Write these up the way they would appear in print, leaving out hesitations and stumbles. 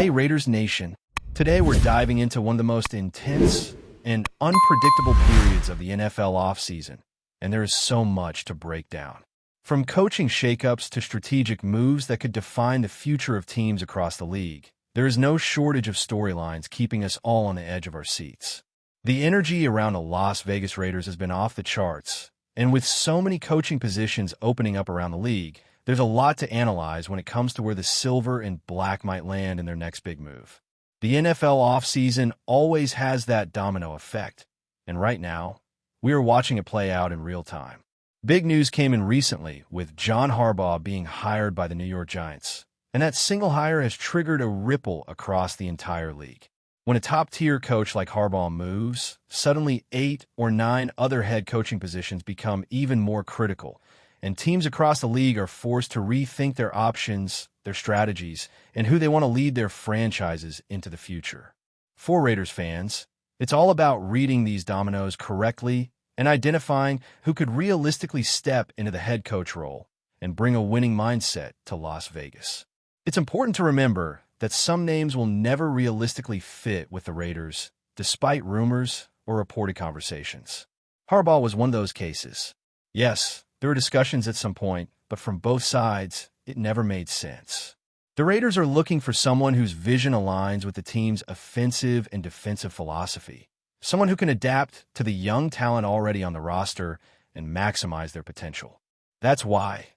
Hey Raiders Nation, today we're diving into one of the most intense and unpredictable periods of the NFL offseason, and there is so much to break down. From coaching shakeups to strategic moves that could define the future of teams across the league, there is no shortage of storylines keeping us all on the edge of our seats. The energy around the Las Vegas Raiders has been off the charts, and with so many coaching positions opening up around the league, there's a lot to analyze when it comes to where the silver and black might land in their next big move. The NFL offseason always has that domino effect, and right now, we are watching it play out in real time. Big news came in recently with John Harbaugh being hired by the New York Giants, and that single hire has triggered a ripple across the entire league. When a top-tier coach like Harbaugh moves, suddenly 8 or 9 other head coaching positions become even more critical, and teams across the league are forced to rethink their options, their strategies, and who they want to lead their franchises into the future. For Raiders fans, it's all about reading these dominoes correctly and identifying who could realistically step into the head coach role and bring a winning mindset to Las Vegas. It's important to remember that some names will never realistically fit with the Raiders, despite rumors or reported conversations. Harbaugh was one of those cases. Yes, there were discussions at some point, but from both sides, it never made sense. The Raiders are looking for someone whose vision aligns with the team's offensive and defensive philosophy, someone who can adapt to the young talent already on the roster and maximize their potential. That's why,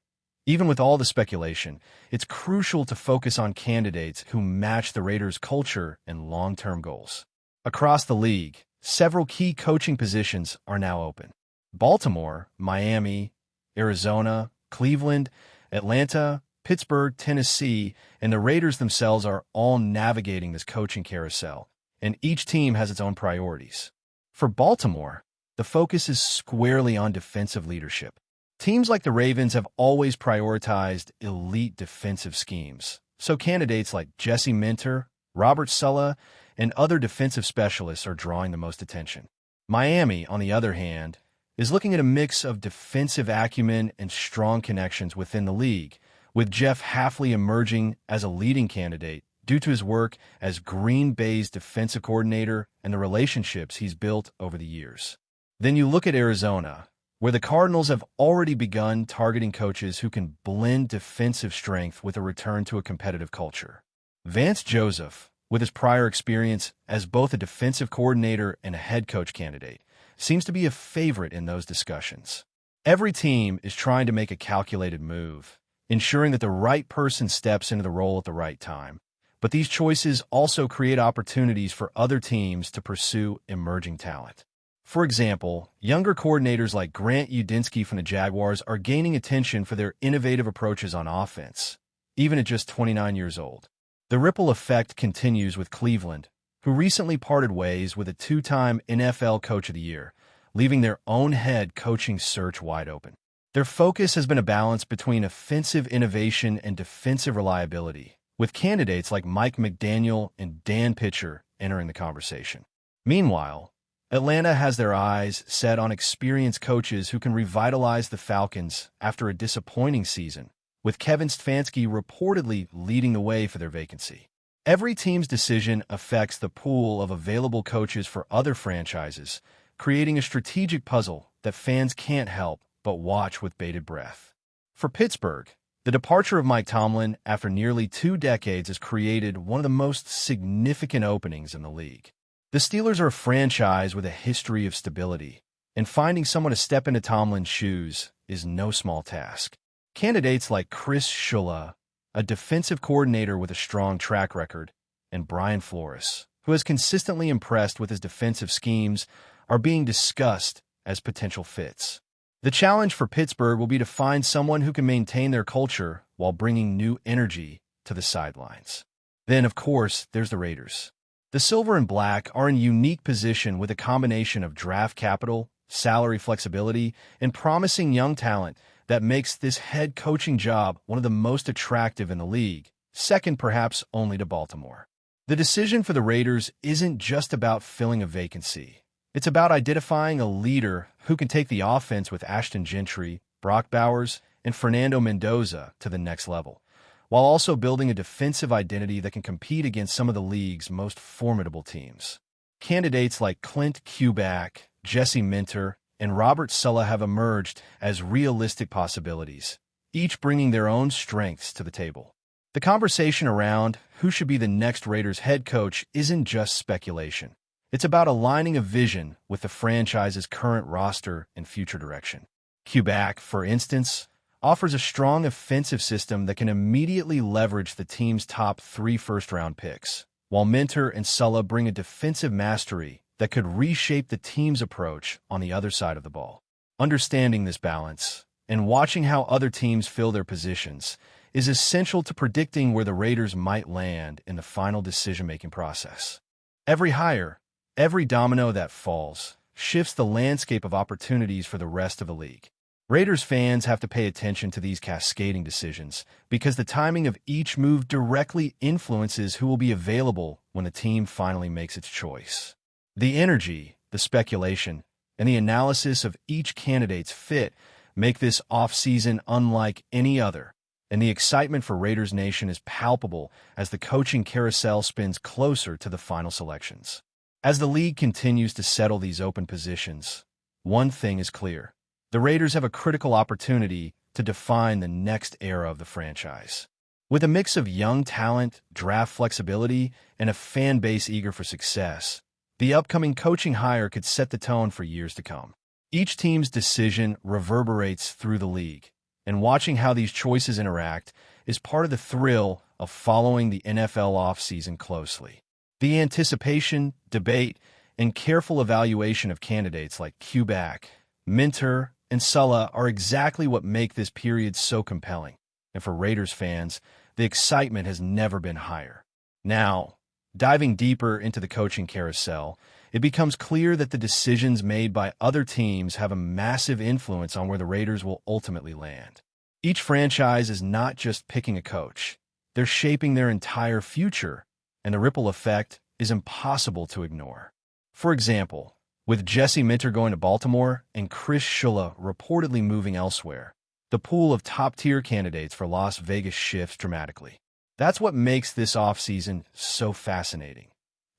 even with all the speculation, it's crucial to focus on candidates who match the Raiders' culture and long-term goals. Across the league, several key coaching positions are now open. Baltimore, Miami, Arizona, Cleveland, Atlanta, Pittsburgh, Tennessee, and the Raiders themselves are all navigating this coaching carousel, and each team has its own priorities. For Baltimore, the focus is squarely on defensive leadership. Teams like the Ravens have always prioritized elite defensive schemes, so candidates like Jesse Minter, Robert Saleh, and other defensive specialists are drawing the most attention. Miami, on the other hand, is looking at a mix of defensive acumen and strong connections within the league, with Jeff Hafley emerging as a leading candidate due to his work as Green Bay's defensive coordinator and the relationships he's built over the years. Then you look at Arizona, where the Cardinals have already begun targeting coaches who can blend defensive strength with a return to a competitive culture. Vance Joseph, with his prior experience as both a defensive coordinator and a head coach candidate, seems to be a favorite in those discussions. Every team is trying to make a calculated move, ensuring that the right person steps into the role at the right time. But these choices also create opportunities for other teams to pursue emerging talent. For example, younger coordinators like Grant Udinski from the Jaguars are gaining attention for their innovative approaches on offense, even at just 29 years old. The ripple effect continues with Cleveland, who recently parted ways with a 2-time NFL Coach of the Year, leaving their own head coaching search wide open. Their focus has been a balance between offensive innovation and defensive reliability, with candidates like Mike McDaniel and Dan Pitcher entering the conversation. Meanwhile, Atlanta has their eyes set on experienced coaches who can revitalize the Falcons after a disappointing season, with Kevin Stefanski reportedly leading the way for their vacancy. Every team's decision affects the pool of available coaches for other franchises, creating a strategic puzzle that fans can't help but watch with bated breath. For Pittsburgh, the departure of Mike Tomlin after nearly 2 decades has created one of the most significant openings in the league. The Steelers are a franchise with a history of stability, and finding someone to step into Tomlin's shoes is no small task. Candidates like Chris Shula, a defensive coordinator with a strong track record, and Brian Flores, who has consistently impressed with his defensive schemes, are being discussed as potential fits. The challenge for Pittsburgh will be to find someone who can maintain their culture while bringing new energy to the sidelines. Then, of course, there's the Raiders. The Silver and Black are in a unique position with a combination of draft capital, salary flexibility, and promising young talent that makes this head coaching job one of the most attractive in the league, second perhaps only to Baltimore. The decision for the Raiders isn't just about filling a vacancy. It's about identifying a leader who can take the offense with Ashton Gentry, Brock Bowers, and Fernando Mendoza to the next level, while also building a defensive identity that can compete against some of the league's most formidable teams. Candidates like Clint Kubiak, Jesse Minter, and Robert Saleh have emerged as realistic possibilities, each bringing their own strengths to the table. The conversation around who should be the next Raiders head coach isn't just speculation. It's about aligning a vision with the franchise's current roster and future direction. Kubiak, for instance, offers a strong offensive system that can immediately leverage the team's top 3 first-round picks, while Minter and Saleh bring a defensive mastery that could reshape the team's approach on the other side of the ball. Understanding this balance and watching how other teams fill their positions is essential to predicting where the Raiders might land in the final decision-making process. Every hire, every domino that falls, shifts the landscape of opportunities for the rest of the league. Raiders fans have to pay attention to these cascading decisions because the timing of each move directly influences who will be available when the team finally makes its choice. The energy, the speculation, and the analysis of each candidate's fit make this offseason unlike any other, and the excitement for Raiders Nation is palpable as the coaching carousel spins closer to the final selections. As the league continues to settle these open positions, one thing is clear. The Raiders have a critical opportunity to define the next era of the franchise. With a mix of young talent, draft flexibility, and a fan base eager for success, the upcoming coaching hire could set the tone for years to come. Each team's decision reverberates through the league, and watching how these choices interact is part of the thrill of following the NFL offseason closely. The anticipation, debate, and careful evaluation of candidates like Kubiak, Minter, and Saleh are exactly what make this period so compelling. And for Raiders fans, the excitement has never been higher. Now, diving deeper into the coaching carousel, it becomes clear that the decisions made by other teams have a massive influence on where the Raiders will ultimately land. Each franchise is not just picking a coach. They're shaping their entire future, and the ripple effect is impossible to ignore. For example, with Jesse Minter going to Baltimore and Chris Shula reportedly moving elsewhere, the pool of top-tier candidates for Las Vegas shifts dramatically. That's what makes this offseason so fascinating.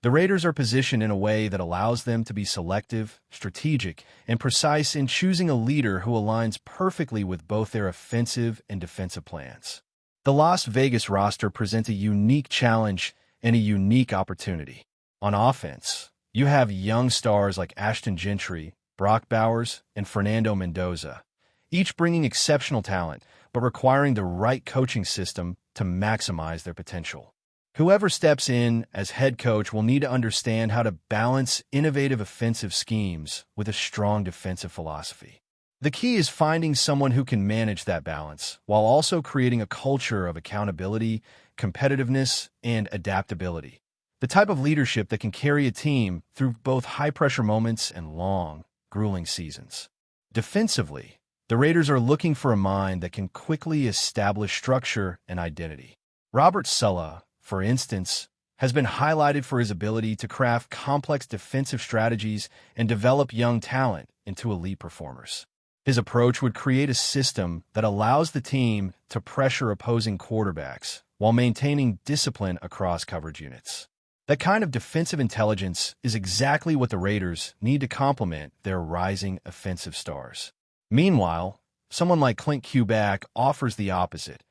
The Raiders are positioned in a way that allows them to be selective, strategic, and precise in choosing a leader who aligns perfectly with both their offensive and defensive plans. The Las Vegas roster presents a unique challenge and a unique opportunity. On offense, you have young stars like Ashton Gentry, Brock Bowers, and Fernando Mendoza, each bringing exceptional talent, but requiring the right coaching system to maximize their potential. Whoever steps in as head coach will need to understand how to balance innovative offensive schemes with a strong defensive philosophy. The key is finding someone who can manage that balance while also creating a culture of accountability, competitiveness, and adaptability. The type of leadership that can carry a team through both high-pressure moments and long, grueling seasons. Defensively, the Raiders are looking for a mind that can quickly establish structure and identity. Robert Saleh, for instance, has been highlighted for his ability to craft complex defensive strategies and develop young talent into elite performers. His approach would create a system that allows the team to pressure opposing quarterbacks while maintaining discipline across coverage units. That kind of defensive intelligence is exactly what the Raiders need to complement their rising offensive stars. Meanwhile, someone like Clint Kubiak offers the opposite,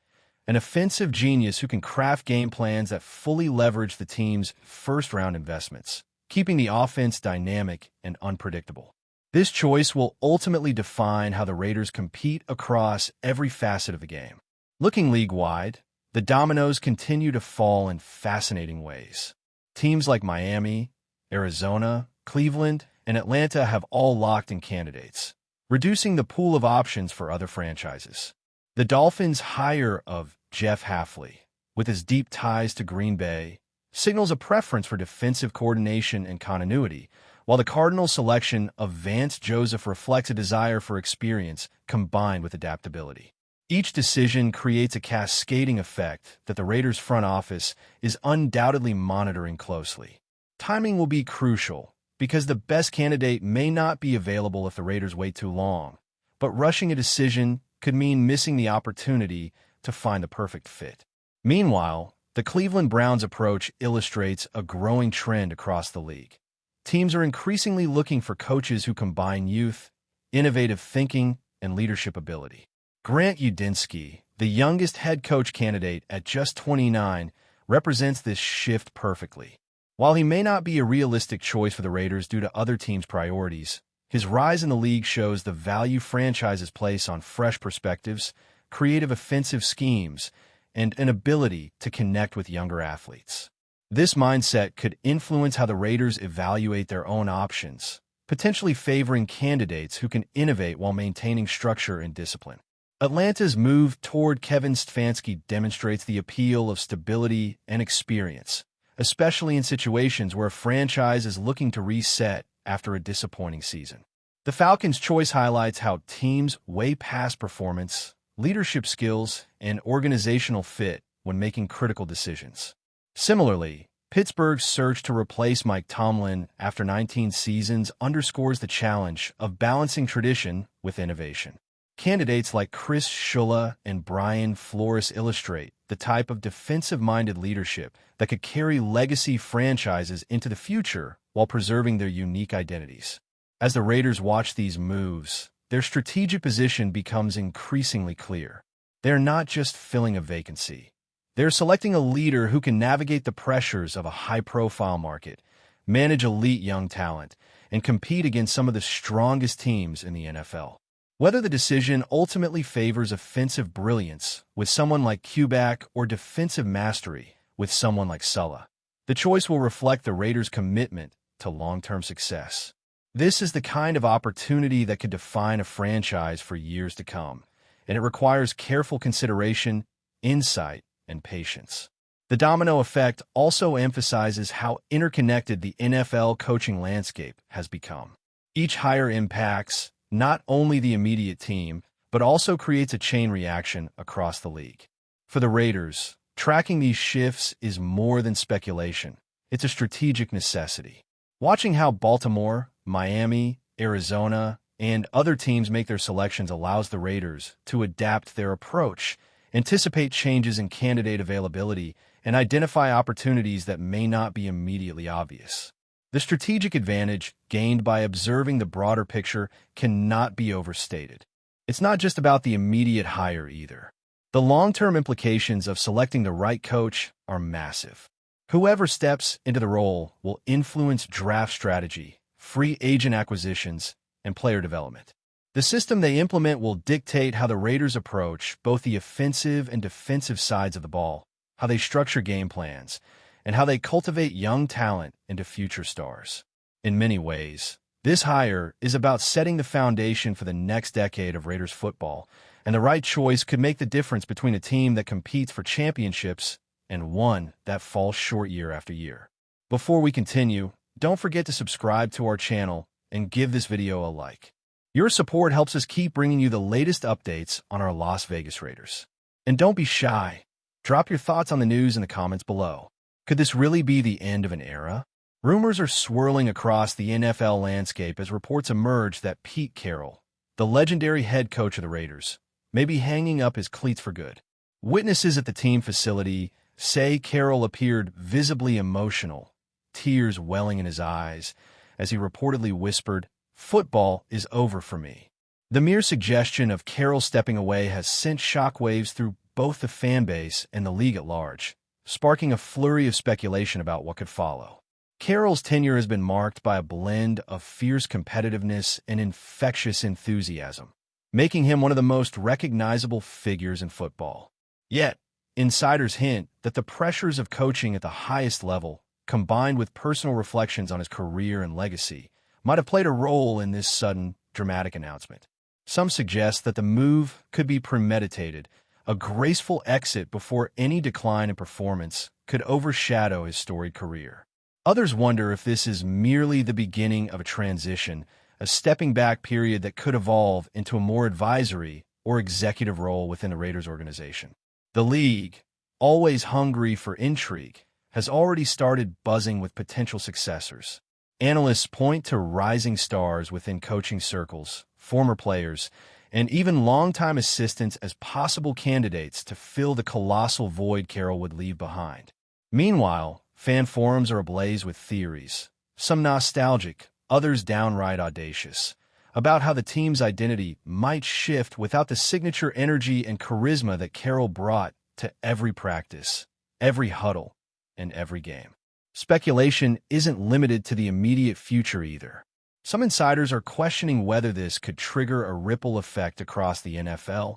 an offensive genius who can craft game plans that fully leverage the team's first-round investments, keeping the offense dynamic and unpredictable. This choice will ultimately define how the Raiders compete across every facet of the game. Looking league-wide, the dominoes continue to fall in fascinating ways. Teams like Miami, Arizona, Cleveland, and Atlanta have all locked in candidates, reducing the pool of options for other franchises. The Dolphins' hire of Jeff Hafley, with his deep ties to Green Bay, signals a preference for defensive coordination and continuity, while the Cardinals' selection of Vance Joseph reflects a desire for experience combined with adaptability. Each decision creates a cascading effect that the Raiders' front office is undoubtedly monitoring closely. Timing will be crucial because the best candidate may not be available if the Raiders wait too long, but rushing a decision could mean missing the opportunity to find the perfect fit. Meanwhile, the Cleveland Browns' approach illustrates a growing trend across the league. Teams are increasingly looking for coaches who combine youth, innovative thinking, and leadership ability. Grant Udinski, the youngest head coach candidate at just 29, represents this shift perfectly. While he may not be a realistic choice for the Raiders due to other teams' priorities, his rise in the league shows the value franchises place on fresh perspectives, creative offensive schemes, and an ability to connect with younger athletes. This mindset could influence how the Raiders evaluate their own options, potentially favoring candidates who can innovate while maintaining structure and discipline. Atlanta's move toward Kevin Stefanski demonstrates the appeal of stability and experience, especially in situations where a franchise is looking to reset after a disappointing season. The Falcons' choice highlights how teams weigh past performance, leadership skills, and organizational fit when making critical decisions. Similarly, Pittsburgh's search to replace Mike Tomlin after 19 seasons underscores the challenge of balancing tradition with innovation. Candidates like Chris Shula and Brian Flores illustrate the type of defensive-minded leadership that could carry legacy franchises into the future while preserving their unique identities. As the Raiders watch these moves, their strategic position becomes increasingly clear. They're not just filling a vacancy. They're selecting a leader who can navigate the pressures of a high-profile market, manage elite young talent, and compete against some of the strongest teams in the NFL. Whether the decision ultimately favors offensive brilliance with someone like Kubiak or defensive mastery with someone like Sulla, the choice will reflect the Raiders' commitment to long-term success. This is the kind of opportunity that could define a franchise for years to come, and it requires careful consideration, insight, and patience. The domino effect also emphasizes how interconnected the NFL coaching landscape has become. Each hire impacts not only the immediate team, but also creates a chain reaction across the league. For the Raiders, tracking these shifts is more than speculation. It's a strategic necessity. Watching how Baltimore, Miami, Arizona, and other teams make their selections allows the Raiders to adapt their approach, anticipate changes in candidate availability, and identify opportunities that may not be immediately obvious. The strategic advantage gained by observing the broader picture cannot be overstated. It's not just about the immediate hire either. The long-term implications of selecting the right coach are massive. Whoever steps into the role will influence draft strategy, free agent acquisitions, and player development. The system they implement will dictate how the Raiders approach both the offensive and defensive sides of the ball, how they structure game plans, and how they cultivate young talent into future stars. In many ways, this hire is about setting the foundation for the next decade of Raiders football, and the right choice could make the difference between a team that competes for championships and one that falls short year after year. Before we continue, don't forget to subscribe to our channel and give this video a like. Your support helps us keep bringing you the latest updates on our Las Vegas Raiders. And don't be shy. Drop your thoughts on the news in the comments below. Could this really be the end of an era? Rumors are swirling across the NFL landscape as reports emerge that Pete Carroll, the legendary head coach of the Raiders, may be hanging up his cleats for good. Witnesses at the team facility say Carroll appeared visibly emotional, tears welling in his eyes, as he reportedly whispered, "Football is over for me." The mere suggestion of Carroll stepping away has sent shockwaves through both the fan base and the league at large, sparking a flurry of speculation about what could follow. Carroll's tenure has been marked by a blend of fierce competitiveness and infectious enthusiasm, making him one of the most recognizable figures in football. Yet, insiders hint that the pressures of coaching at the highest level, combined with personal reflections on his career and legacy, might have played a role in this sudden, dramatic announcement. Some suggest that the move could be premeditated, a graceful exit before any decline in performance could overshadow his storied career. Others wonder if this is merely the beginning of a transition, a stepping back period that could evolve into a more advisory or executive role within the Raiders organization. The league, always hungry for intrigue, has already started buzzing with potential successors. Analysts point to rising stars within coaching circles, former players, and even longtime assistants as possible candidates to fill the colossal void Carroll would leave behind. Meanwhile, fan forums are ablaze with theories, some nostalgic, others downright audacious, about how the team's identity might shift without the signature energy and charisma that Carroll brought to every practice, every huddle, and every game. Speculation isn't limited to the immediate future either. Some insiders are questioning whether this could trigger a ripple effect across the NFL,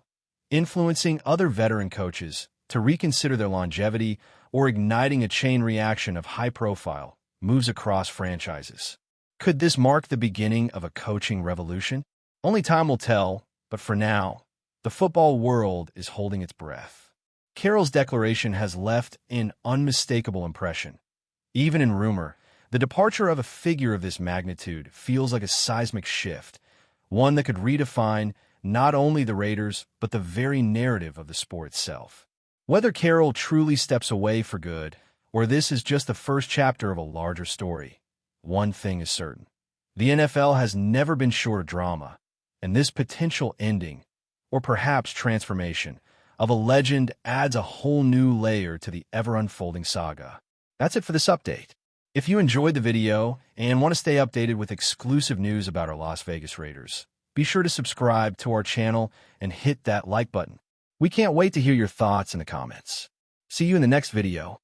influencing other veteran coaches to reconsider their longevity or igniting a chain reaction of high-profile moves across franchises. Could this mark the beginning of a coaching revolution? Only time will tell, but for now, the football world is holding its breath. Carroll's declaration has left an unmistakable impression. Even in rumor, the departure of a figure of this magnitude feels like a seismic shift, one that could redefine not only the Raiders, but the very narrative of the sport itself. Whether Carroll truly steps away for good, or this is just the first chapter of a larger story, one thing is certain. The NFL has never been short of drama, and this potential ending, or perhaps transformation, of a legend adds a whole new layer to the ever-unfolding saga. That's it for this update. If you enjoyed the video and want to stay updated with exclusive news about our Las Vegas Raiders, be sure to subscribe to our channel and hit that like button. We can't wait to hear your thoughts in the comments. See you in the next video.